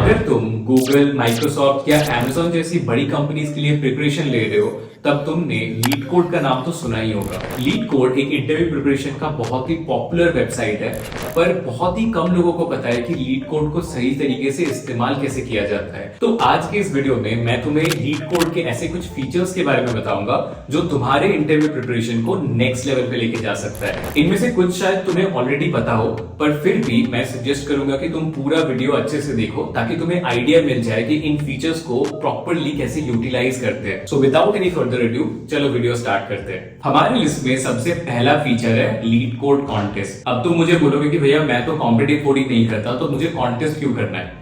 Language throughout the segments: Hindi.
अगर तुम गूगल, माइक्रोसॉफ्ट या अमेजोन जैसी बड़ी कंपनीज के लिए प्रिपरेशन ले रहे हो तब तुमने लीड कोड का नाम तो सुना ही होगा। लीड कोड एक इंटरव्यू प्रिपरेशन का बहुत ही पॉपुलर वेबसाइट है, पर बहुत ही कम लोगों को पता है कि लीड कोड को सही तरीके से इस्तेमाल कैसे किया जाता है। तो आज के इस वीडियो में मैं तुम्हें लीड कोड के ऐसे कुछ फीचर्स के बारे में बताऊंगा जो तुम्हारे इंटरव्यू प्रिपरेशन को नेक्स्ट लेवल पे लेके जा सकता है। इनमें से कुछ शायद तुम्हें ऑलरेडी पता हो, पर फिर भी मैं सजेस्ट करूंगा कि तुम पूरा वीडियो अच्छे से देखो ताकि तुम्हें आइडिया मिल जाए कि इन फीचर्स को प्रॉपरली कैसे यूटिलाइज करते हैं। So without any further edu चलो वीडियो स्टार्ट करते हैं। हमारे लिस्ट में सबसे पहला फीचर है लीड कोड कॉन्टेस्ट। अब तुम मुझे बोलोगे कि भैया मैं तो कॉम्पिटिटिव कोडिंग नहीं करता, तो मुझे कॉन्टेस्ट क्यों करना है?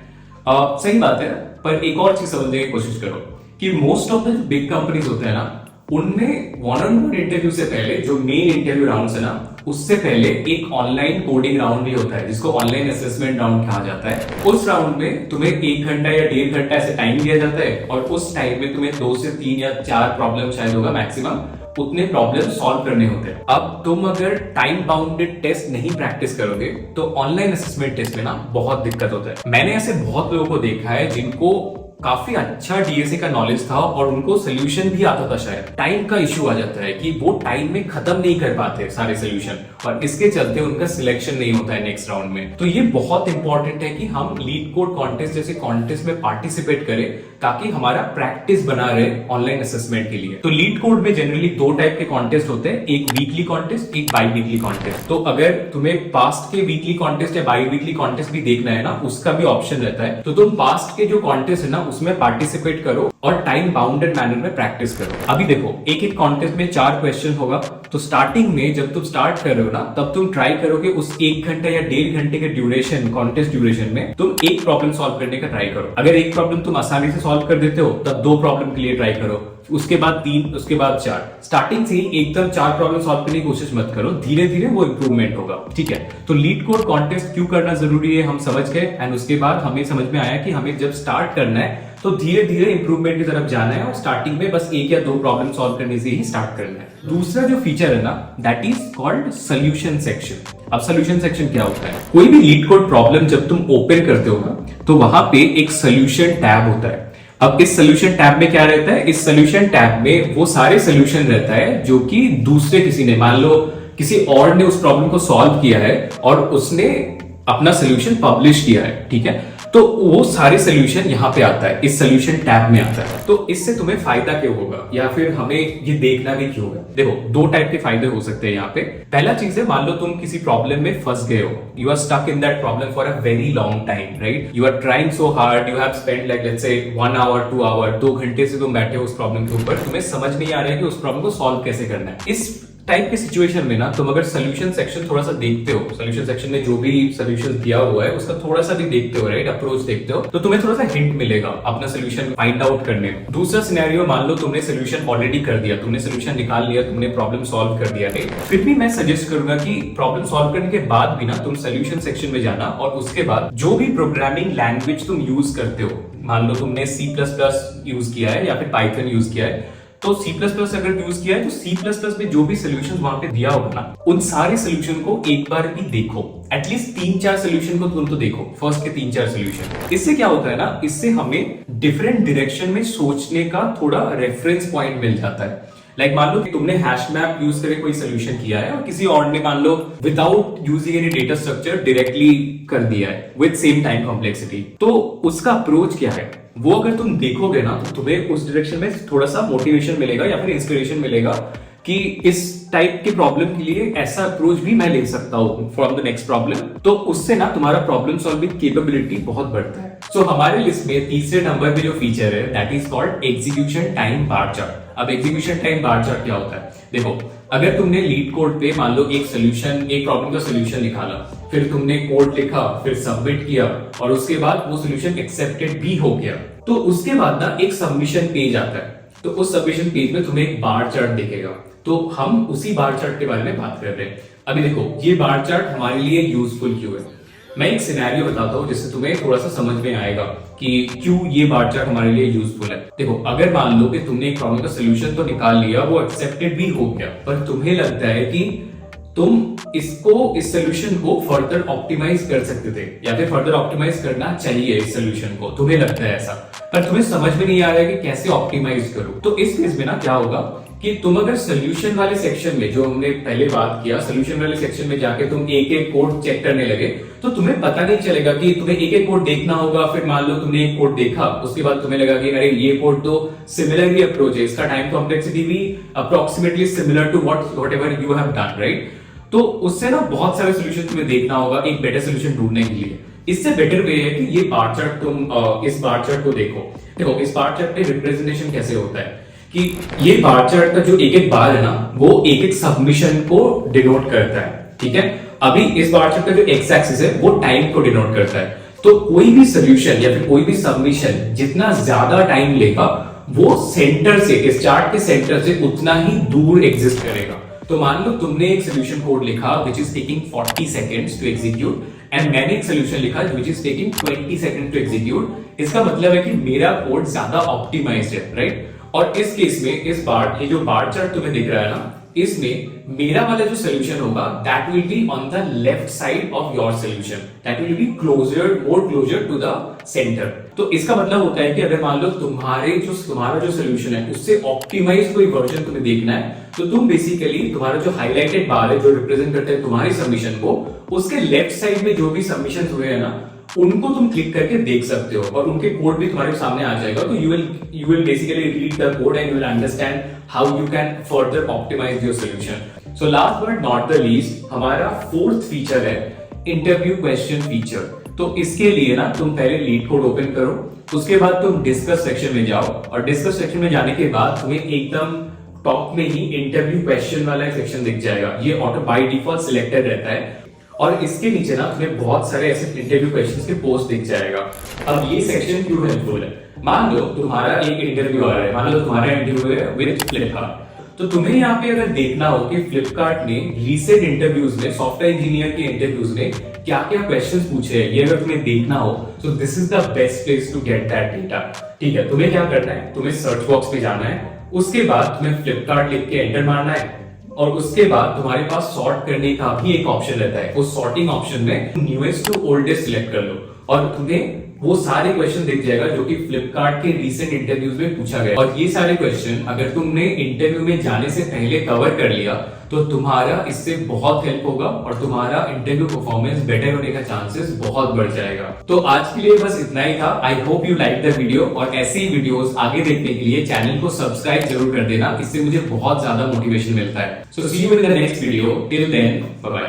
सही बात है, पर एक और चीज समझने की कोशिश करो कि most of the big companies होते हैं ना, उनमें वन ऑन वन इंटरव्यू से पहले जो मेन इंटरव्यू राउंड है ना, उससे पहले एक ऑनलाइन कोडिंग राउंड भी होता है जिसको ऑनलाइन असेसमेंट राउंड कहा जाता है। उस राउंड में तुम्हें 1 घंटा या 1.5 घंटा ऐसे टाइम दिया जाता है और उस टाइम में तुम्हें 2 से 3 या 4 प्रॉब्लम शायद होगा मैक्सिमम, उतने प्रॉब्लम सॉल्व करने होते हैं। अब तुम अगर टाइम बाउंडेड टेस्ट नहीं प्रैक्टिस करोगे तो ऑनलाइन असेसमेंट टेस्ट में ना बहुत दिक्कत होता है। मैंने ऐसे बहुत लोगों को देखा है जिनको काफी अच्छा डीएसए का नॉलेज था और उनको सोल्यूशन भी आता था, शायद टाइम का इश्यू आ जाता है कि वो टाइम में खत्म नहीं कर पाते सारे सोल्यूशन, और इसके चलते उनका सिलेक्शन नहीं होता है नेक्स्ट राउंड में। तो ये बहुत इंपॉर्टेंट है कि हम लीड कोड कॉन्टेस्ट जैसे कॉन्टेस्ट में पार्टिसिपेट करें ताकि हमारा प्रैक्टिस बना रहे ऑनलाइन असेसमेंट के लिए। तो लीड कोड में जनरली 2 टाइप के कॉन्टेस्ट होते हैं, एक वीकली कॉन्टेस्ट, एक बाई वीकली कॉन्टेस्ट। तो अगर तुम्हें पास्ट के वीकली कॉन्टेस्ट या बाई वीकली कॉन्टेस्ट भी देखना है ना, उसका भी ऑप्शन रहता है। तो तुम पास्ट के जो कॉन्टेस्ट है ना उसमें पार्टिसिपेट करो और टाइम बाउंडेड मैनर में प्रैक्टिस करो। अभी देखो, एक एक कॉन्टेस्ट में 4 क्वेश्चन होगा, तो स्टार्टिंग में जब तुम स्टार्ट कर रहे हो ना, तब तुम ट्राई करोगे उस 1 घंटे या 1.5 घंटे के ड्यूरेशन, कॉन्टेस्ट ड्यूरेशन में तुम एक प्रॉब्लम सॉल्व करने का ट्राई करो। अगर एक प्रॉब्लम तुम आसानी से सॉल्व कर देते हो तब 2 प्रॉब्लम के लिए ट्राई करो, उसके बाद 3, उसके बाद 4। स्टार्टिंग से ही एकदम 4 प्रॉब्लम सॉल्व करने की कोशिश मत करो, धीरे धीरे वो इंप्रूवमेंट होगा, ठीक है? तो लीड कोड कॉन्टेस्ट क्यों करना जरूरी है हम समझ गए, एंड उसके बाद हमें समझ में आया कि हमें जब स्टार्ट करना है तो धीरे धीरे इंप्रूवमेंट की तरफ जाना है और स्टार्टिंग में बस 1 या 2 प्रॉब्लम सॉल्व करने से ही स्टार्ट करना है। दूसरा जो फीचर है ना, that is called solution section. अब सोल्यूशन सेक्शन क्या होता है? कोई भी लीड कोड प्रॉब्लम जब तुम ओपन करते हो ना, तो वहां पे एक सोल्यूशन टैब होता है। अब इस सोल्यूशन टैब में क्या रहता है? इस सोल्यूशन टैब में वो सारे सोल्यूशन रहता है जो कि दूसरे किसी ने, मान लो किसी और ने उस प्रॉब्लम को सॉल्व किया है और उसने अपना सोल्यूशन पब्लिश किया है, ठीक है? तो वो सारे सोल्यूशन यहाँ पे आता है, इस सोल्यूशन टैब में आता है। तो इससे तुम्हें फायदा क्यों होगा, या फिर हमें ये देखना भी क्यों होगा? देखो, 2 टाइप के फायदे हो सकते हैं यहाँ पे। पहला चीज है, मान लो तुम किसी प्रॉब्लम में फंस गए हो, you are stuck in that problem for a very long time, right? You are trying so hard, you have spend like let's say 1 our 2 our, 2 घंटे से तुम बैठे हो उस प्रॉब्लम के ऊपर, तुम्हें समझ नहीं आ रहा है कि उस प्रॉब्लम को सॉल्व कैसे करना है। इस टाइप के सिचुएशन में ना तुम अगर सोल्यूशन सेक्शन थोड़ा सा देखते हो, सोल्यूशन सेक्शन में जो भी सोल्यूशन दिया हुआ है उसका थोड़ा सा भी देखते हो, राइट, अप्रोच देखते हो, तो तुम्हें थोड़ा सा हिंट मिलेगा अपना सोल्यूशन फाइंड आउट करने में। दूसरा सिनेरियो, मान लो तुमने सोल्यूशन ऑलरेडी कर दिया, तुमने सोल्यूशन निकाल लिया, तुमने प्रॉब्लम सॉल्व कर दिया, राइट? फिर भी मैं सजेस्ट करूंगा कि प्रॉब्लम सॉल्व करने के बाद भी ना तुम सोल्यूशन सेक्शन में जाना और उसके बाद जो भी प्रोग्रामिंग लैंग्वेज तुम यूज करते हो, मान लो तुमने C++ यूज किया है या फिर पाइथन यूज किया है, तो C++ अगर यूज किया है तो C++ में जो भी सोल्यूशन वहां पे दिया होगा ना, उन सारे सोल्यूशन को एक बार भी देखो। एटलीस्ट 3-4 सोल्यूशन को तुम तो देखो, फर्स्ट के 3-4 सोल्यूशन। इससे क्या होता है ना, इससे हमें डिफरेंट डायरेक्शन में सोचने का थोड़ा रेफरेंस पॉइंट मिल जाता है। लाइक मान लो कि तुमने हैश मैप यूज करके कोई सोल्यूशन किया है और किसी और ने मान लो without using any data structure directly कर दिया है विद सेम टाइम कॉम्प्लेक्सिटी, तो उसका अप्रोच क्या है वो अगर तुम देखोगे ना, तो तुम्हें उस डायरेक्शन में थोड़ा सा मोटिवेशन मिलेगा या फिर इंस्पिरेशन मिलेगा कि इस टाइप के प्रॉब्लम के लिए ऐसा अप्रोच भी मैं ले सकता हूँ फ्रॉम द नेक्स्ट प्रॉब्लम। तो उससे ना तुम्हारा प्रॉब्लम सॉल्विंग कैपेबिलिटी बहुत बढ़ता है। सो हमारे लिस्ट में तीसरे नंबर पे जो फीचर है that is called execution time bar chart. अब एग्जीक्यूशन टाइम बार चार्ट क्या होता है? देखो, अगर तुमने लीड कोड पे मान लो एक प्रॉब्लम का सोल्यूशन निकाला, फिर तुमने कोड लिखा, फिर सबमिट किया और उसके बाद वो सोल्यूशन एक्सेप्टेड भी हो गया, तो उसके बाद ना एक सबमिशन पेज आता है। तो उस सबमिशन पेज में तुम्हें एक बार चार्ट दिखेगा। तो हम उसी बार चार्ट के बारे में बात कर रहे हैं। अभी देखो, ये बार चार्ट हमारे लिए यूजफुल क्यों है? मैं एक सिनेरियो बताता हूँ जिससे तुम्हें थोड़ा सा समझ में आएगा कि क्यों ये बार चार्ट हमारे लिए यूजफुल है। देखो, अगर मान लो कि तुमने एक प्रॉब्लम का सोल्यूशन तो निकाल लिया, वो एक्सेप्टेड भी हो गया, पर तुम्हें लगता है कि तुम इस सोल्यूशन को फर्दर ऑप्टिमाइज कर सकते थे या फिर फर्दर ऑप्टिमाइज करना चाहिए इस सोल्यूशन को, तुम्हें लगता है ऐसा, पर तुम्हें समझ में नहीं आ रहा है कि कैसे ऑप्टिमाइज करो। तो इस केस में ना क्या होगा कि तुम अगर सोल्यूशन वाले सेक्शन में, जो हमने पहले बात किया, सोल्यूशन वाले सेक्शन में जाके तुम एक एक कोड चेक करने लगे, तो तुम्हें पता नहीं चलेगा कि तुम्हें एक एक कोड देखना होगा। फिर मान लो तुमने एक कोड देखा, उसके बाद तुम्हें लगा कि अरे ये कोड तो सिमिलर ही अप्रोच है, इसका टाइम कॉम्प्लेक्सिटी भी approximately similar to whatever you have done, right. तो उससे ना बहुत सारे सोल्यूशन तुम्हें देखना होगा एक बेटर सोल्यूशन ढूंढने के लिए। इससे बेटर वे है कि ये बार चार्ट, तुम इस बार चार्ट को देखो इस बार चार्ट पे रिप्रेजेंटेशन कैसे होता है कि ये बार चार्ट का जो एक एक बार है ना, वो एक एक सबमिशन को डिनोट करता है, ठीक है। अभी इस बार चार्ट का जो एक्स एक्सिस है वो टाइम को डिनोट करता है। तो कोई भी सोल्यूशन या फिर कोई भी सबमिशन जितना ज्यादा टाइम लेगा, वो सेंटर से, इस चार्ट के सेंटर से उतना ही दूर एग्जिस्ट करेगा। तो मान लो तुमने एक सोल्यूशन कोड लिखा which is taking 40 seconds to execute, and मैंने एक सोल्यूशन लिखा which is taking 20 second to execute. इसका मतलब है कि मेरा कोड ज्यादा ऑप्टिमाइज्ड है, राइट। और इस केस में ये जो बार चार्ट तुम्हें दिख रहा है ना, इसमें मेरा वाला जो सोल्यूशन होगा that will be on the left side of your solution, that will be more closer to the centre. तो इसका मतलब होता है कि अगर मान लो तुम्हारा जो सोल्यूशन है उससे ऑप्टिमाइज कोई वर्जन तुम्हें देखना है, तो तुम बेसिकली तुम्हारा जो हाईलाइटेड बार है जो रिप्रेजेंट करते हैं तुम्हारी सबमिशन को, उसके लेफ्ट साइड में जो भी सबमिशन हुए हैं ना, उनको तुम क्लिक करके देख सकते हो और उनके कोड भी तुम्हारे सामने आ जाएगा। तो you will basically read the code and you will understand how you can further optimise your solution. So last but not the least, हमारा फोर्थ फीचर है इंटरव्यू क्वेश्चन फीचर। तो इसके लिए ना तुम पहले लीड कोड ओपन करो, उसके बाद तुम डिस्कस सेक्शन में जाओ, और डिस्कस सेक्शन में जाने के बाद तुम्हें एकदम टॉप में ही इंटरव्यू क्वेश्चन वाला एक सेक्शन दिख जाएगा। ये ऑटो बाय डिफॉल्ट सिलेक्टेड रहता है, और इसके नीचे ना तुम्हें बहुत सारे ऐसे इंटरव्यू क्वेश्चंस के पोस्ट दिख जाएगा। अब ये सेक्शन क्यों हेल्पफुल है? मान लो तुम्हारा एक इंटरव्यू आ रहा है, मान लो तुम्हारा इंटरव्यू है विद फ्लिपकार्ट, तो तुम्हें यहाँ पे अगर देखना हो कि फ्लिपकार्ट ने रीसेंट इंटरव्यूज में, सॉफ्टवेयर इंजीनियर के इंटरव्यूज में क्या क्या क्वेश्चंस पूछे हैं, ये अगर तुम्हें देखना हो, तो this is the best place to get that data. ठीक है, तुम्हें क्या करना है, तुम्हें सर्च बॉक्स पे जाना है, उसके बाद तुम्हें फ्लिपकार्ट लिख के एंटर मारना है, और उसके बाद तुम्हारे पास सॉर्ट करने का भी एक ऑप्शन रहता है। उस सॉर्टिंग ऑप्शन में न्यूएस्ट टू ओल्डेस्ट सिलेक्ट कर लो, और तुम्हें वो सारे क्वेश्चन दिख जाएगा जो कि फ्लिपकार्ट के रीसेंट इंटरव्यूज में पूछा गया। और ये सारे क्वेश्चन अगर तुमने इंटरव्यू में जाने से पहले कवर कर लिया, तो तुम्हारा इससे बहुत हेल्प होगा और तुम्हारा इंटरव्यू परफॉर्मेंस बेटर होने का चांसेस बहुत बढ़ जाएगा। तो आज के लिए बस इतना ही था। I hope you like the video, और ऐसे ही वीडियोस आगे देखने के लिए चैनल को सब्सक्राइब जरूर कर देना, इससे मुझे बहुत ज्यादा मोटिवेशन मिलता है। So see you in the next video, till then bye bye.